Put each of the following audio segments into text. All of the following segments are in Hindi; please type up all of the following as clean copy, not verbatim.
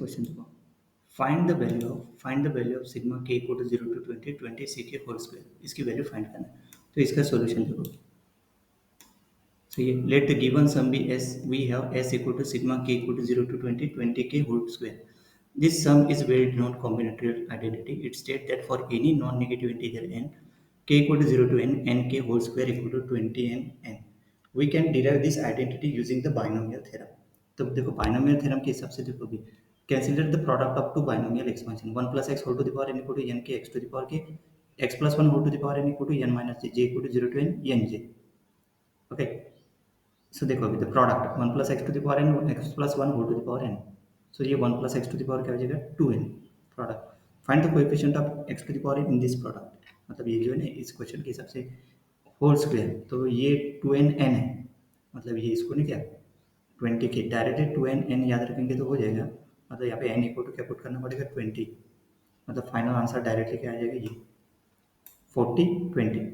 क्वेश्चन देखो, find the value of sigma के इक्वल टू 0 to 20 20 सी के होल स्क्वायर, इसकी वैल्यू फाइंड करना है। तो इसका सॉल्यूशन देखो, so let the given sum be s. We have s equal to sigma k equal to 0 to 20 20 k whole square. This sum is well-known combinatorial identity. It states that for any non-negative integer n, k equal to 0 to n, n k whole square equal to 20 n n. We can derive this identity using the binomial theorem. तो देखो binomial theorem के हिसाब से देखो भी, consider the product of two binomial expansion 1 plus x whole to the power n equal to n k x to the power k, x plus 1 whole to the power n equal to n minus j equal to 0 to n n j. Okay. So देखो अभी the product 1 plus x to the power n x plus 1 whole to the power n. So ये 1 plus x to the power क्या हो जाएगा 2n product. Find the coefficient of x to the power in this product, मतलब ये जो है ना इस क्वेश्चन के हिसाब से होल स्क्वायर, तो ये 2n n है, मतलब ये इसको नहीं क्या 20 के डायरेक्टली 2n n याद रखेंगे तो हो जाएगा। मतलब यहाँ पे n इक्वल टू क्या पुट करना पड़ेगा 20, मतलब फाइनल आंसर डायरेक्टली क्या आ जाएगा ये 40 20।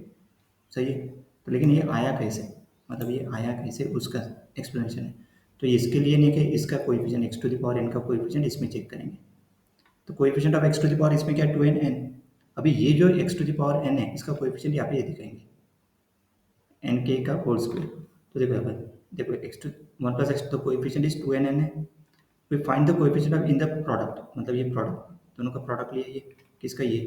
सही है। तो लेकिन ये आया कैसे, मतलब ये आया कैसे उसका एक्सप्लेनेशन है। तो इसके लिए नहीं कि इसका coefficient x to the power n का कोएफिशिएंट इसमें चेक करेंगे। तो coefficient of x to the power इसमें क्या है 2n n। अभी ये जो x to the power n है इसका कोएफिशिएंट यहाँ पे ये दिखाएंगे एन के का होल स्क्वायर। तो देखो यहाँ पर देखो एक्स टू 1 प्लस एक्स तो कोएफिशिएंट इज 2n n है। We find the coefficient of in the product, मतलब ये प्रोडक्ट दोनों का प्रोडक्ट लिया, ये किसका ये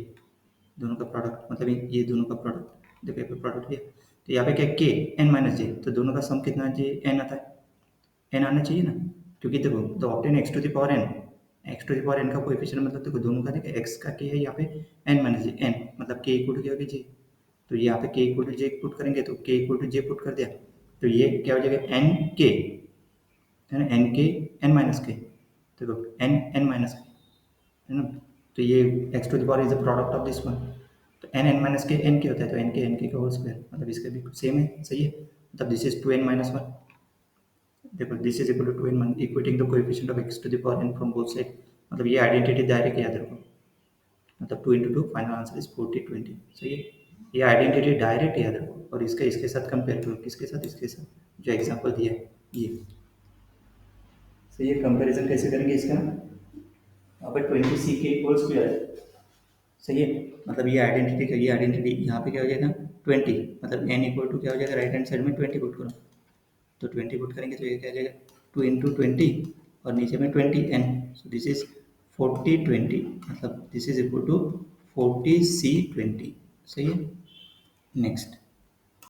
दोनों का प्रोडक्ट, मतलब ये दोनों का प्रोडक्ट देखो यहाँ पे प्रोडक्ट लिया। तो यहाँ पे क्या के एन माइनस जे, तो दोनों का सम कितना जे एन आता है, एन आना चाहिए ना, क्योंकि देखो the obtain x to the power n, x to the power n का कोएफिशिएंट मतलब देखो दोनों का देखो एक्स का के है यहाँ पे एन माइनस जे एन, मतलब के इक्वल टू क्या होगा जे। तो यहाँ पे के इक्वल टू जे पुट करेंगे तो के इक्वल टू जे पुट कर दिया, तो ये क्या हो जाएगा एन के है ना, एन के एन माइनस के, देखो एन एन माइनस के है ना। तो ये x to the power is the product of this one, तो एन एन माइनस के एन के होता है, तो एन के का होल स्क्वायर, मतलब इसका भी सेम है। सही है, मतलब दिस इज 2n माइनस 1, देखो this is equal to 2n equating the coefficient of x to the power n from both side, मतलब ये आइडेंटिटी डायरेक्ट याद रखो, मतलब 2 into 2 फाइनल आंसर इज 40 20। सही है, ये आइडेंटिटी डायरेक्ट याद रखो और इसका इसके साथ कंपेयर करो, किसके साथ, इसके साथ जो एग्जांपल दिया है ये। सही है, कंपैरिजन कैसे करेंगे इसका, यहाँ पे 20 सी के होल स्क्वायर है। सही है, मतलब ये आइडेंटिटी यहाँ पे क्या हो जाएगा 20, मतलब n इक्वल टू क्या हो जाएगा राइट हैंड साइड में 20 पुट करो, तो 20 पुट करेंगे तो ये क्या आ जाएगा 2 into 20 और नीचे में 20n, सो दिस इज 40 20, मतलब this is equal to 40 C 20। सही है, नेक्स्ट